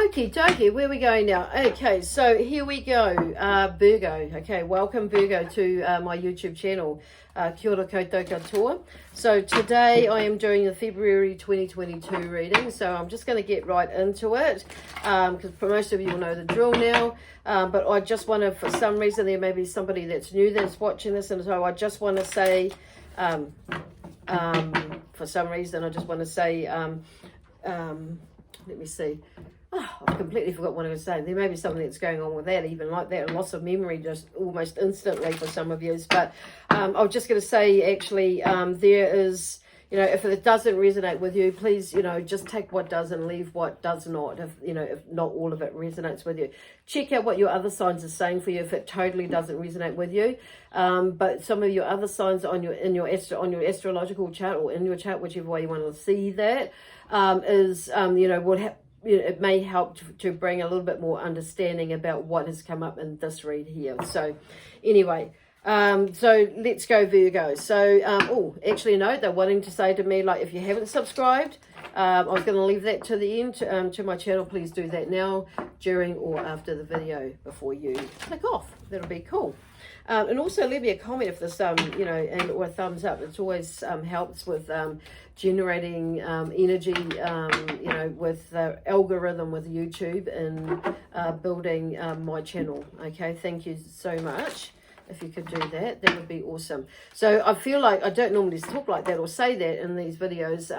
Okie dokie, where are we going now? Okay, so here we go, Virgo. Okay, welcome Virgo to my YouTube channel, Kia ora koutou katoa. So today I am doing the February 2022 reading, so I'm just going to get right into it, because most of you will know the drill now, but I just want to, for some reason, there may be somebody that's new that's watching this, and so I just want to say, for some reason, I just want to say, let me see. Oh, I've completely forgot what I was saying. There may be something that's going on with that, even like that, a loss of memory just almost instantly for some of you. But I was just going to say, actually, there is, if it doesn't resonate with you, please, just take what does and leave what does not. If not all of it resonates with you, check out what your other signs are saying for you if it totally doesn't resonate with you. But some of your other signs on your astrological chart or in your chart, whichever way you want to see that, it may help to bring a little bit more understanding about what has come up in this read here. So anyway, so let's go Virgo. So actually no, they're wanting to say to me, like, if you haven't subscribed, I was going to leave that to the end to my channel. Please do that now, during or after the video before you click off. That'll be cool. And also leave me a comment if this, and or a thumbs up. It always helps with generating energy, with the algorithm with YouTube and building my channel. Okay, thank you so much. If you could do that, that would be awesome. So I feel like I don't normally talk like that or say that in these videos,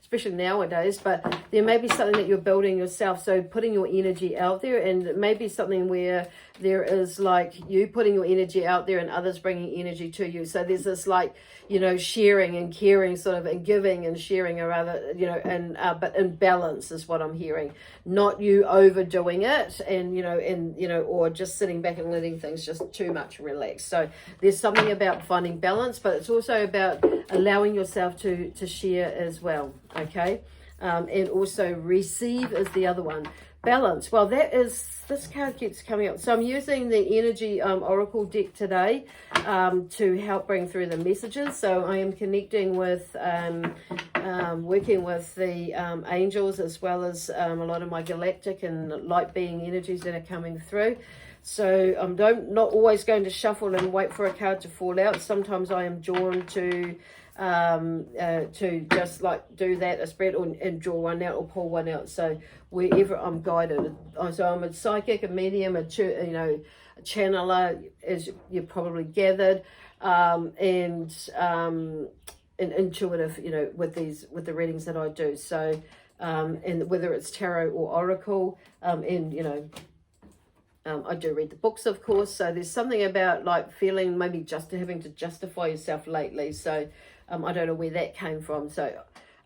especially nowadays, but there may be something that you're building yourself. So putting your energy out there, and it may be something where there is like you putting your energy out there and others bringing energy to you. So there's this like, sharing and caring sort of, and giving and sharing, or rather, but in balance is what I'm hearing. Not you overdoing it and, or just sitting back and letting things just too much relax. So there's something about finding balance, but it's also about allowing yourself to share as well. Okay. And also receive is the other one. Balance. Well, this card keeps coming up. So I'm using the Energy Oracle deck today to help bring through the messages. So I am connecting with, working with the angels, as well as a lot of my galactic and light being energies that are coming through. So I'm not always going to shuffle and wait for a card to fall out. Sometimes I am drawn to just like do that, a spread, and draw one out or pull one out. So wherever I'm guided. So I'm a psychic, a medium, a channeler, as you've probably gathered, and intuitive, with the readings that I do. So and whether it's tarot or oracle, I do read the books, of course. So there's something about like feeling maybe just having to justify yourself lately. So I don't know where that came from. So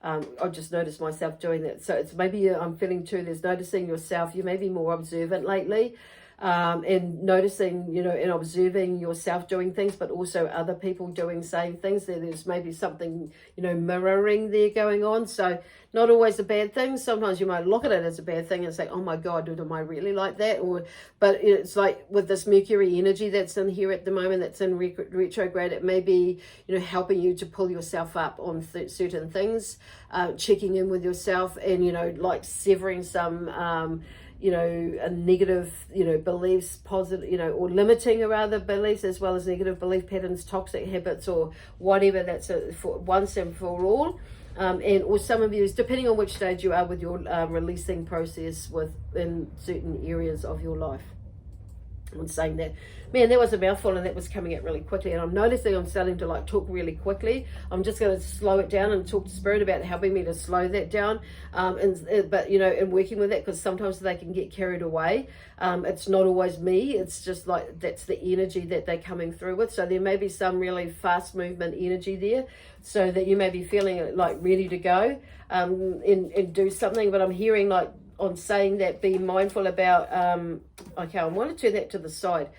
I just noticed myself doing that. So it's maybe I'm feeling too, there's noticing yourself. You may be more observant lately, and noticing, and observing yourself doing things, but also other people doing same things. There's maybe something, mirroring there going on. So not always a bad thing. Sometimes you might look at it as a bad thing and say, oh my God, am I really like that? But it's like with this Mercury energy that's in here at the moment, that's in retrograde, it may be, helping you to pull yourself up on certain things, checking in with yourself, and, like severing some, a negative, beliefs, positive, or limiting rather beliefs, as well as negative belief patterns, toxic habits, or whatever. That's for once and for all. Or some of you, depending on which stage you are with your releasing process within certain areas of your life. I'm saying that, man, that was a mouthful, and that was coming out really quickly, and I'm noticing I'm starting to like talk really quickly. I'm just going to slow it down and talk to Spirit about helping me to slow that down, but and working with that, because sometimes they can get carried away. It's not always me, it's just like that's the energy that they're coming through with. So there may be some really fast movement energy there, so that you may be feeling like ready to go and do something. But I'm hearing like on saying that, be mindful about, okay, I want to turn that to the side.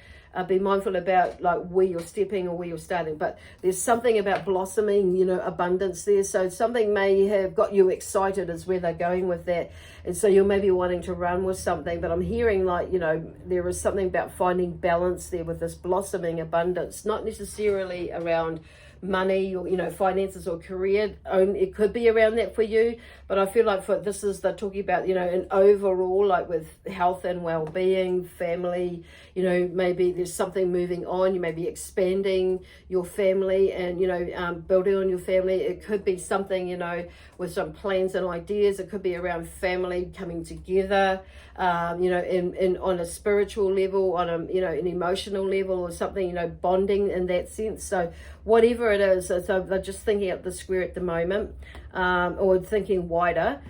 Be mindful about like where you're stepping or where you're starting. But there's something about blossoming, abundance there. So something may have got you excited is where they're going with that. And so you're maybe wanting to run with something. But I'm hearing like, there is something about finding balance there with this blossoming abundance. Not necessarily around money or, you know, finances or career. It could be around that for you, but I feel like for this is, they're talking about, you know, an overall, like with health and well-being, family, you know, maybe there's something moving on. You may be expanding your family and, you know, building on your family. It could be something, you know, with some plans and ideas. It could be around family coming together, you know, in on a spiritual level, on a, you know, an emotional level or something, you know, bonding in that sense. So whatever it is, so they're just thinking up the square at the moment, or thinking wider.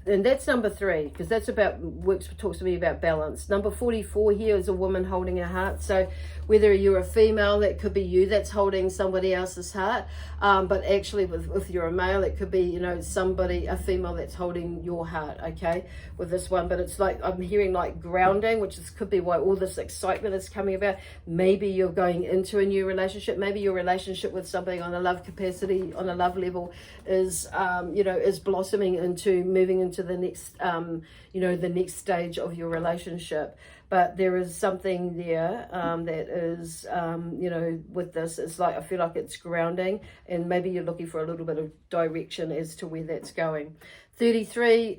And that's number 3, because that's about, talks to me about balance. Number 44 here is a woman holding her heart. So whether you're a female, that could be you that's holding somebody else's heart, but actually if you're a male, it could be, you know, somebody, a female that's holding your heart, okay, with this one. But it's like, I'm hearing like grounding, which could be why all this excitement is coming about. Maybe you're going into a new relationship. Maybe your relationship with somebody on a love capacity, on a love level is, you know, is blossoming into moving into the next, you know, the next stage of your relationship. But there is something there that is, you know, with this, it's like, I feel like it's grounding, and maybe you're looking for a little bit of direction as to where that's going. 33,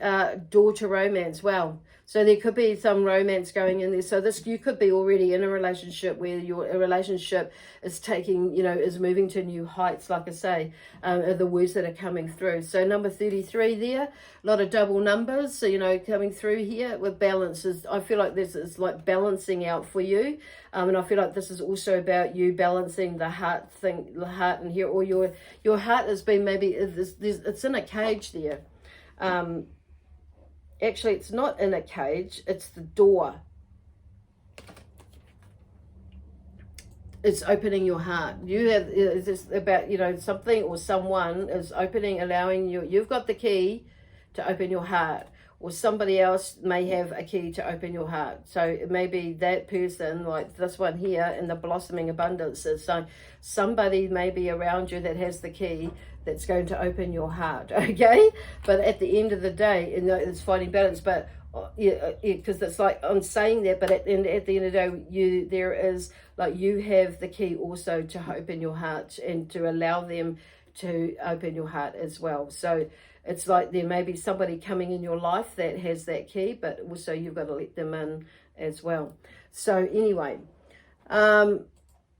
door to romance. Well, so there could be some romance going in there. So this, you could be already in a relationship where your relationship is taking, you know, is moving to new heights, like I say, are the words that are coming through. So number 33 there, a lot of double numbers. So, you know, coming through here with balances. I feel like this is like balancing out for you. And I feel like this is also about you balancing the heart thing, the heart in here, or your heart has been maybe, it's in a cage there. Actually, it's not in a cage, it's the door. It's opening your heart. You have, it's about, you know, something or someone is opening, allowing you, you've got the key to open your heart, or somebody else may have a key to open your heart. So it may be that person, like this one here in the blossoming abundance, is so somebody may be around you that has the key that's going to open your heart, okay? But at the end of the day, you know, it's finding balance. But yeah, because it's like I'm saying that, but at the end of the day, there is like you have the key also to open your heart and to allow them to open your heart as well. So it's like there may be somebody coming in your life that has that key, but also you've got to let them in as well. So anyway,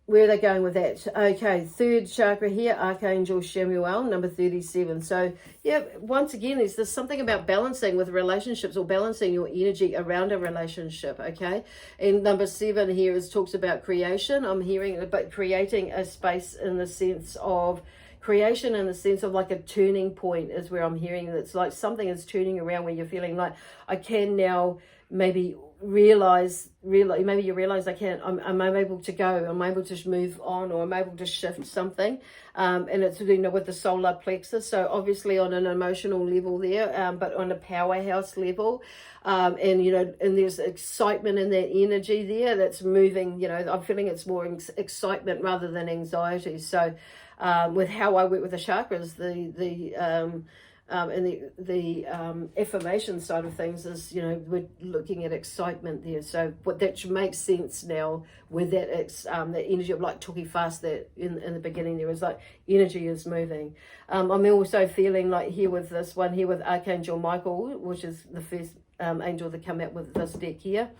where are they going with that? Okay, 3rd chakra here, Archangel Chamuel, number 37. So, yeah, once again, there's something about balancing with relationships, or balancing your energy around a relationship, okay? And number 7 here talks about creation. I'm hearing about creating a space in the sense of creation, in the sense of like a turning point is where I'm hearing. It's like something is turning around where you're feeling like I can now maybe realize maybe you realize I'm able to go, I'm able to move on, or I'm able to shift something, and it's, you know, with the solar plexus. So obviously on an emotional level there, but on a powerhouse level, and you know, and there's excitement in that energy there that's moving. You know, I'm feeling it's more excitement rather than anxiety. So with how I work with the chakras, and the affirmation side of things is, you know, we're looking at excitement there. So what that makes sense now with that, that energy of like talking fast, that in the beginning there was like energy is moving. I'm also feeling like here with this one here with Archangel Michael, which is the first angel that come out with this deck here.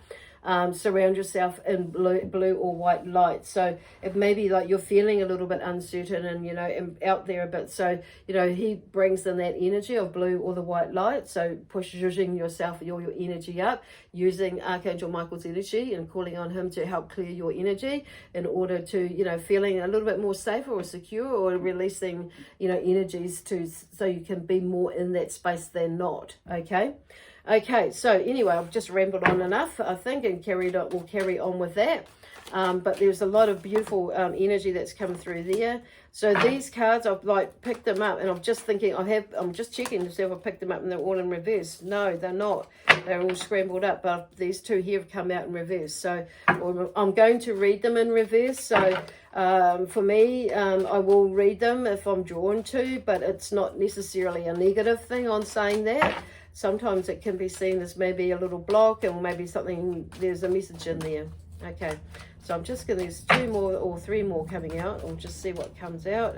Surround yourself in blue or white light. So it may be like you're feeling a little bit uncertain and, you know, and out there a bit. So, you know, he brings in that energy of blue or the white light. So pushing yourself, your energy up, using Archangel Michael's energy and calling on him to help clear your energy in order to, you know, feeling a little bit more safer or secure, or releasing, you know, energies so you can be more in that space than not, okay? Okay, so anyway, I've just rambled on enough, I think, and we'll carry on with that. But there's a lot of beautiful energy that's come through there. So these cards, I've like picked them up, and I'm just thinking, I'm just checking to see if I picked them up and they're all in reverse. No, they're not. They're all scrambled up, but these two here have come out in reverse. So I'm going to read them in reverse. So for me, I will read them if I'm drawn to, but it's not necessarily a negative thing on saying that. Sometimes it can be seen as maybe a little block, or maybe something, there's a message in there. Okay, So I'm just going to, there's 2 more or 3 more coming out. We'll just see what comes out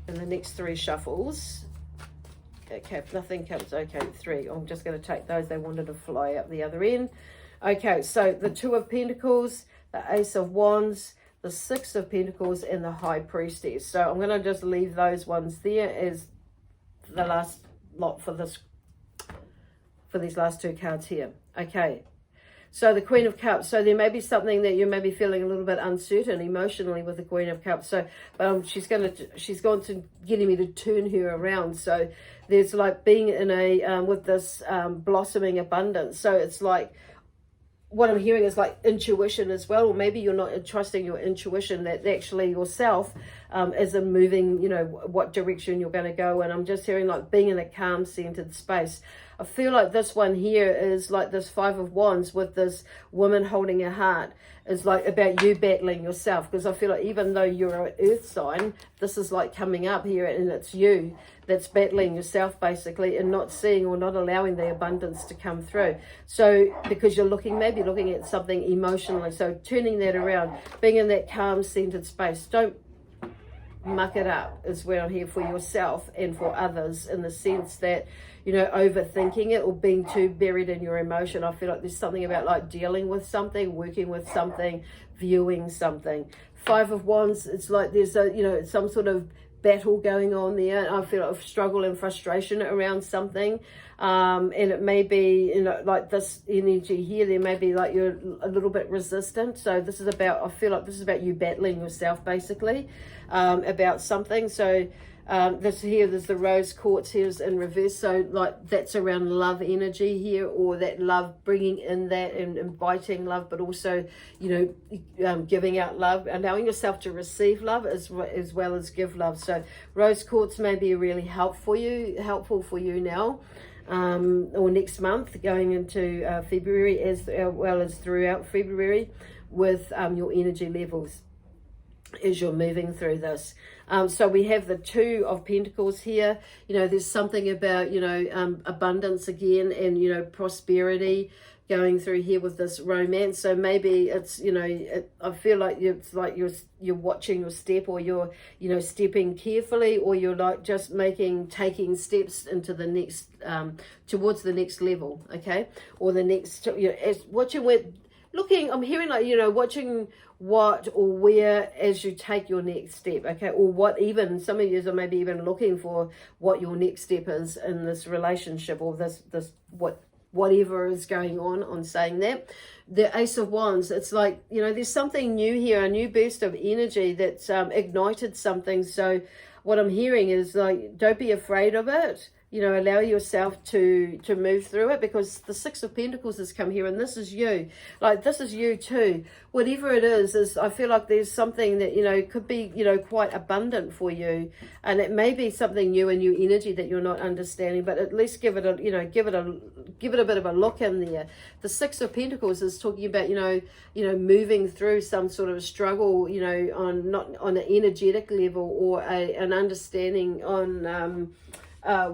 in the next 3 shuffles. Okay, if nothing comes, okay, 3. I'm just going to take those. They wanted to fly out the other end. Okay, so the 2 of Pentacles, the Ace of Wands, the 6 of Pentacles, and the High Priestess. So I'm going to just leave those ones there as the last lot for this, for these last 2 cards here. Okay. So the Queen of Cups. So there may be something that you may be feeling a little bit uncertain emotionally with the Queen of Cups. So she's gone to getting me to turn her around. So there's like being in a with this blossoming abundance. So it's like, what I'm hearing is like intuition as well, or maybe you're not trusting your intuition that actually yourself is in moving, you know, what direction you're going to go. And I'm just hearing like being in a calm centered space. I feel like this one here is like this 5 of Wands with this woman holding her heart is like about you battling yourself, because I feel like even though you're an earth sign, this is like coming up here and it's you that's battling yourself basically and not seeing or not allowing the abundance to come through. So because you're maybe looking at something emotionally, so turning that around, being in that calm centered space. Don't muck it up is where I'm here for yourself and for others, in the sense that, you know, overthinking it or being too buried in your emotion. I feel like there's something about like dealing with something, working with something, viewing something. 5 of Wands, it's like there's a, you know, some sort of battle going on there. I feel like struggle and frustration around something. And it may be, you know, like this energy here, there may be like you're a little bit resistant. So this is about, I feel like this is about you battling yourself basically, about something. So this here, there's the rose quartz here is in reverse. So like that's around love energy here, or that love, bringing in that and inviting love, but also, you know, giving out love, allowing yourself to receive love as well as give love. So rose quartz may be really helpful for you now. Or next month going into February, as well as throughout February, with your energy levels as you're moving through this. So we have the 2 of Pentacles here. You know, there's something about, you know, abundance again, and, you know, prosperity going through here with this romance. So maybe it's, you know, I feel like it's like you're watching your step, or you're, you know, stepping carefully, or you're like just taking steps into the next, towards the next level, okay? Or the next, you know, watching where, looking, I'm hearing like, you know, watching what or where as you take your next step, okay? Or what, even some of you are maybe even looking for what your next step is in this relationship, or this whatever is going on saying that. The Ace of Wands, it's like, you know, there's something new here, a new burst of energy that's ignited something. So what I'm hearing is like, don't be afraid of it. You know, allow yourself to move through it, because the 6 of Pentacles has come here, and this is you. Like, this is you too. Whatever it is I feel like there's something that, you know, could be, you know, quite abundant for you. And it may be something new, a new energy that you're not understanding, but at least give it a, you know, give it a bit of a look in there. The 6 of Pentacles is talking about, you know, moving through some sort of struggle, you know, not on an energetic level, or an understanding on,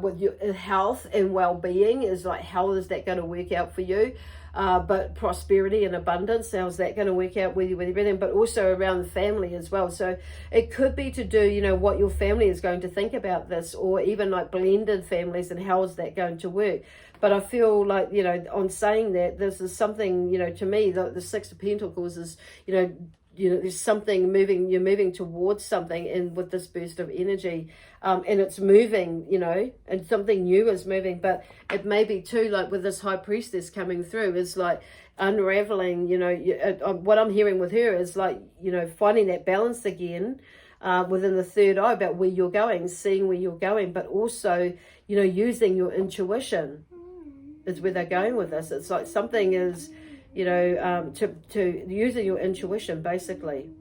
with your health and well-being, is like, how is that going to work out for you? But prosperity and abundance, how's that going to work out with everything? But also around the family as well. So it could be to do, you know, what your family is going to think about this, or even like blended families, and how is that going to work? But I feel like, you know, on saying that, this is something, you know, to me, the 6 of Pentacles is, you know, there's something moving, you're moving towards something, and with this burst of energy, and it's moving, you know, and something new is moving. But it may be too, like with this High Priestess coming through, is like unraveling, you know, what I'm hearing with her is like, you know, finding that balance again, within the third eye, about where you're going, seeing where you're going, but also, you know, using your intuition is where they're going with this. It's like something is, you know, to using your intuition basically.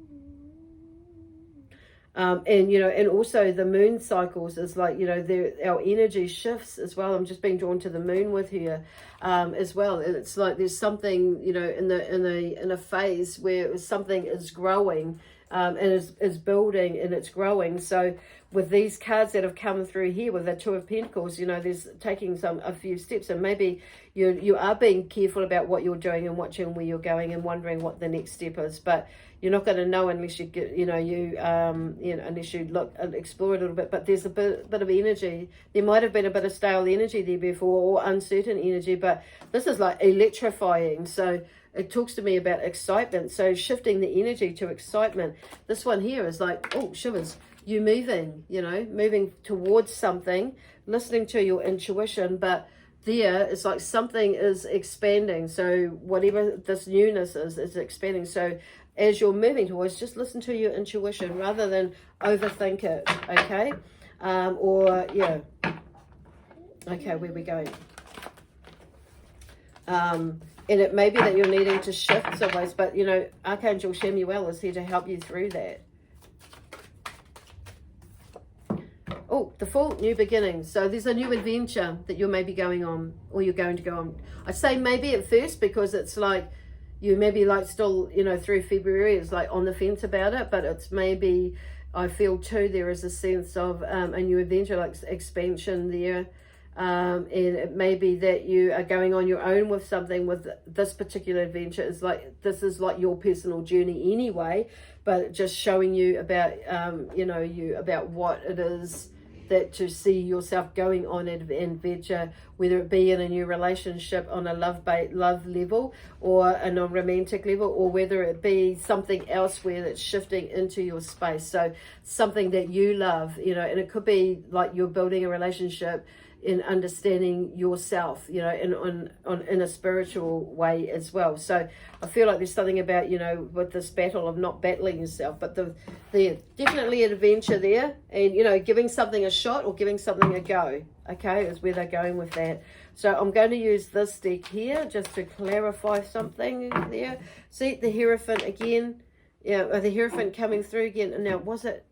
And, you know, and also the moon cycles is like, you know, our energy shifts as well. I'm just being drawn to the moon with her, as well. And it's like there's something, you know, in a phase where something is growing, and is building and it's growing. So with these cards that have come through here with the Two of Pentacles, you know, there's taking a few steps, and maybe you are being careful about what you're doing and watching where you're going and wondering what the next step is. But you're not going to know unless you get, unless you look and explore a little bit. But there's a bit of energy. There might have been a bit of stale energy there before, or uncertain energy, but this is like electrifying. So it talks to me about excitement. So shifting the energy to excitement. This one here is like, oh, shivers. You moving, moving towards something, listening to your intuition, but there it's like something is expanding. So whatever this newness is expanding. So as you're moving towards, just listen to your intuition rather than overthink it, okay? Okay, where we going? And it may be that you're needing to shift some ways, but, Archangel Shemuel is here to help you through that. Oh, the Fool, new beginnings. So there's a new adventure that you're maybe going on, or you're going to go on. I say maybe at first because it's like you maybe like still, through February, it's like on the fence about it, but it's maybe, I feel too, there is a sense of a new adventure, like expansion there. And it may be that you are going on your own with something. With this particular adventure, is like, this is like your personal journey anyway, but just showing you about, about what it is that to see yourself going on an adventure, whether it be in a new relationship on a love level or in a romantic level, or whether it be something else where it's shifting into your space. So something that you love, and it could be like you're building a relationship in understanding yourself, in a spiritual way as well. So I feel like there's something about, with this battle of not battling yourself, but there's definitely an adventure there, and, giving something a shot or giving something a go, okay, is where they're going with that. So I'm going to use this deck here just to clarify something there. See the Hierophant again, the Hierophant coming through again. And now, was it,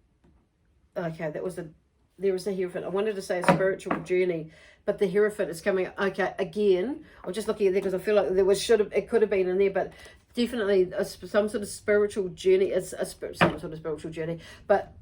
okay, there was a Hierophant. I wanted to say a spiritual journey, but the Hierophant is coming. Okay, again, I'm just looking at there because I feel like it could have been in there, but definitely some sort of spiritual journey. It's some sort of spiritual journey, but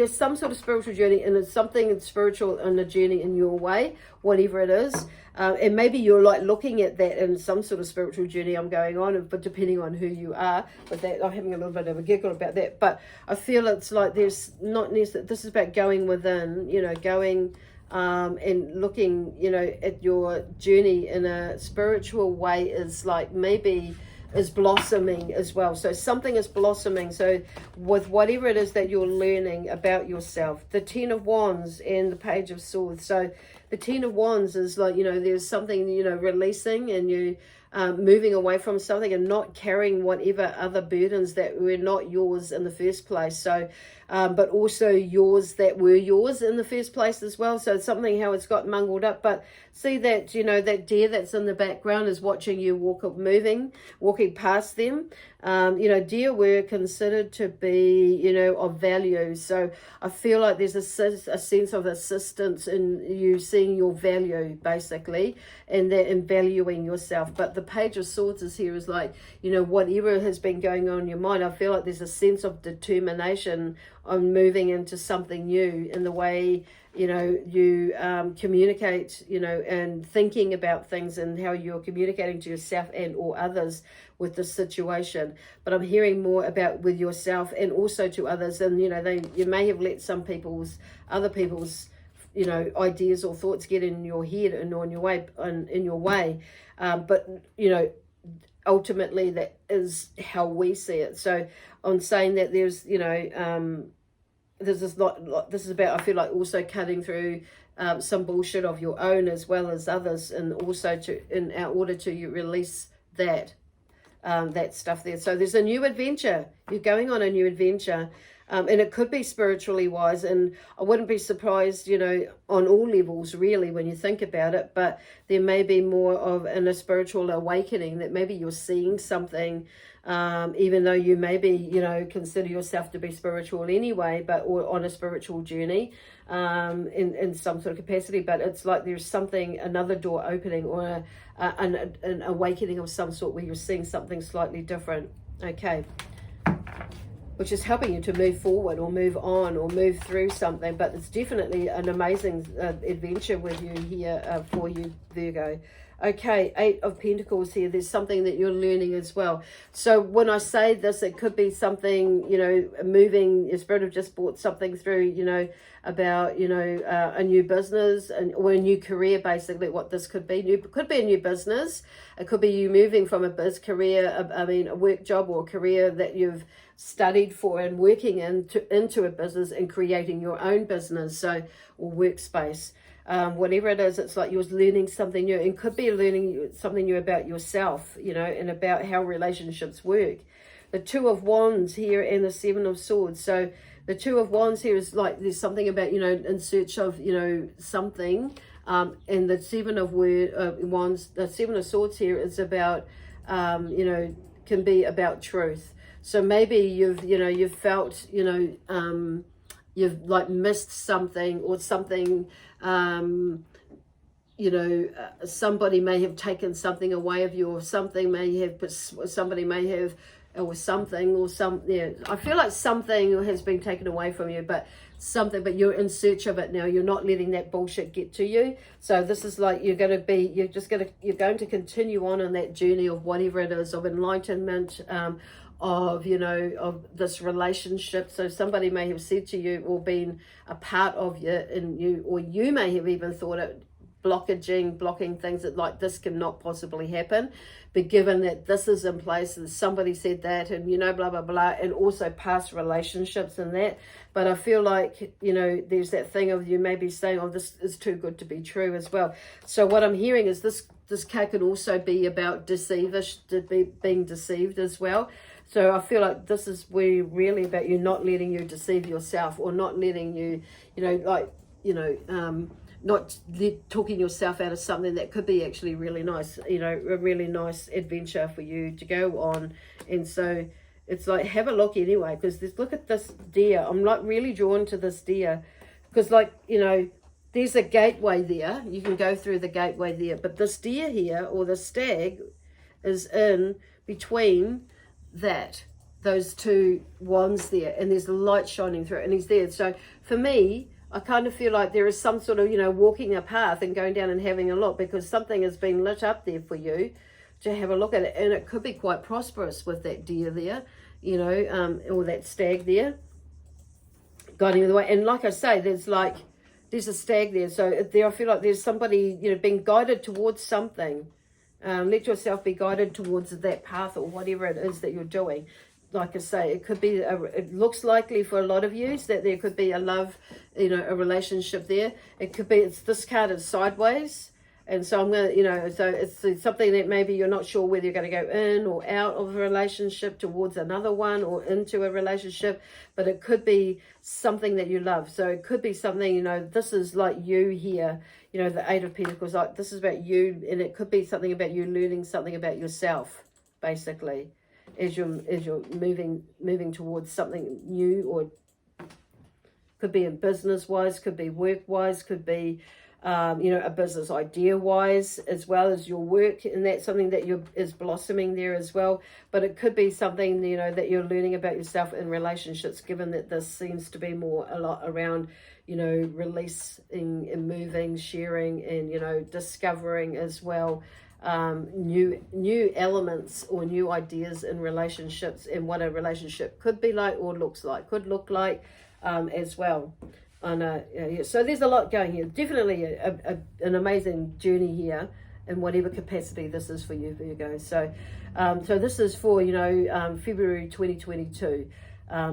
some sort of spiritual journey, and it's something spiritual in a journey in your way, whatever it is. And maybe you're like looking at that in some sort of spiritual journey I'm going on, but depending on who you are, but that I'm having a little bit of a giggle about that. But I feel it's like there's not necessarily, this is about going within, going and looking, at your journey in a spiritual way is like maybe is blossoming as well. So something is blossoming. So with whatever it is that you're learning about yourself, the Ten of Wands and the Page of Swords. So the Ten of Wands is like, there's something, releasing, and you moving away from something and not carrying whatever other burdens that were not yours in the first place. So, but also yours that were yours in the first place as well. So it's something how it's got mungled up. But see that, that deer that's in the background is watching you walking past them. Deer were considered to be, of value. So I feel like there's a sense of assistance in you seeing your value, basically, and that in valuing yourself. But the Page of Swords is here is like, whatever has been going on in your mind, I feel like there's a sense of determination on moving into something new in the way, you communicate, and thinking about things and how you're communicating to yourself and or others with the situation. But I'm hearing more about with yourself and also to others. And, you may have let other people's, ideas or thoughts get in your head and on your way, in your way. But, ultimately that is how we see it. So I'm saying that there's, this is about, I feel like, also cutting through some bullshit of your own as well as others, and also in order to you release that stuff there. So there's a new adventure. You're going on a new adventure, and it could be spiritually wise, and I wouldn't be surprised, on all levels really when you think about it. But there may be more of a spiritual awakening, that maybe you're seeing something. Even though you maybe, consider yourself to be spiritual anyway, or on a spiritual journey, in some sort of capacity, but it's like there's something, another door opening, or an awakening of some sort where you're seeing something slightly different. Okay. which is helping you to move forward or move on or move through something. But it's definitely an amazing adventure with you here for you, Virgo. Okay, 8 of Pentacles here. There's something that you're learning as well. So when I say this, it could be something, you know, moving. Your spirit have just brought something through, you know, about, you know, a new business or a new career, basically what this could be. Could be a new business. It could be you moving from a biz career, a work job or career that you've studied for and working into a business and creating your own business, so, or workspace. Whatever it is, it's like you're learning something new, and could be learning something new about yourself, you know, and about how relationships work. The 2 of Wands here and the 7 of Swords. So the 2 of Wands here is like there's something about, you know, in search of, you know, something. And the 7 of Wands, the 7 of Swords here is about, you know, can be about truth. So maybe you've felt, you know, you've like missed something or something. You know, somebody may have taken something away of you, or something may have, somebody may have, or something, or yeah. I feel like something has been taken away from you, but you're in search of it now. You're not letting that bullshit get to you. So this is like you're going to continue on that journey of whatever it is, of enlightenment, of, you know, of this relationship. So somebody may have said to you or been a part of you, and you, or you may have even thought it blocking things, that like this cannot possibly happen, but given that this is in place and somebody said that, and, you know, blah blah blah, and also past relationships and that. But I feel like, you know, there's that thing of you maybe saying, oh, this is too good to be true as well. So what I'm hearing is this card can also be about being deceived as well. So I feel like this is really about you not letting you deceive yourself, or not letting you, you know, like, you know, not talking yourself out of something that could be actually really nice, you know, a really nice adventure for you to go on. And so it's like, have a look anyway, because look at this deer. I'm like really drawn to this deer, because, like, you know, there's a gateway there. You can go through the gateway there, but this deer here, or the stag, is in between those 2 wands there, and there's the light shining through, and he's there. So for me, I kind of feel like there is some sort of, you know, walking a path and going down and having a look, because something has been lit up there for you to have a look at it. And it could be quite prosperous with that deer there, you know, or that stag there guiding the way. And like I say, there's a stag there. So there, I feel like there's somebody, you know, being guided towards something. Let yourself be guided towards that path, or whatever it is that you're doing. Like I say, it could be, it looks likely for a lot of you that there could be a love, you know, a relationship there. It could be, this card is sideways. And so I'm going to, you know, so it's something that maybe you're not sure whether you're going to go in or out of a relationship towards another one, or into a relationship, but it could be something that you love. So it could be something, you know, this is like you here, you know, the 8 of Pentacles, like this is about you, and it could be something about you learning something about yourself, basically, as you're moving towards something new, or could be in business wise, could be work wise, could be you know, a business idea wise, as well as your work, and that's something that is blossoming there as well. But it could be something, you know, that you're learning about yourself in relationships, given that this seems to be a lot around, you know, releasing and moving, sharing, and, you know, discovering as well, new elements or new ideas in relationships, and what a relationship could be like, or could look like as well. So there's a lot going here. Definitely an amazing journey here, in whatever capacity this is for you, Virgo. So so this is for, you know, February 2022.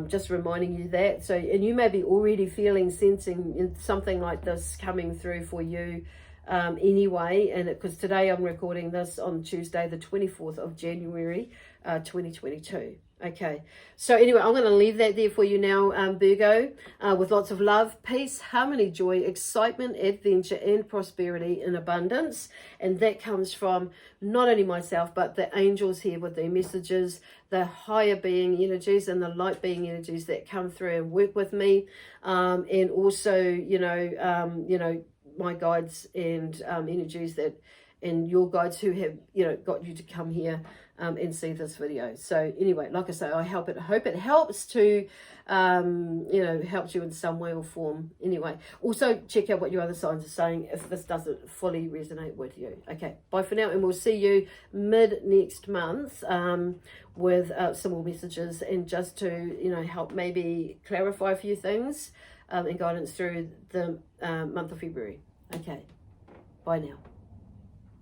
Just reminding you that. So, and you may be already sensing something like this coming through for you anyway, and because today I'm recording this on Tuesday the 24th of January 2022. Okay, so anyway, I'm going to leave that there for you now, Virgo, with lots of love, peace, harmony, joy, excitement, adventure, and prosperity in abundance. And that comes from not only myself, but the angels here with their messages, the higher being energies and the light being energies that come through and work with me, and also, you know, my guides and energies that, and your guides who have, you know, got you to come here and see this video. So anyway, like I say, I hope it helps to, you know, helps you in some way or form. Anyway, also check out what your other signs are saying if this doesn't fully resonate with you. Okay, bye for now, and we'll see you mid next month with some more messages, and just to, you know, help maybe clarify a few things and guidance through the month of February. Okay, bye now.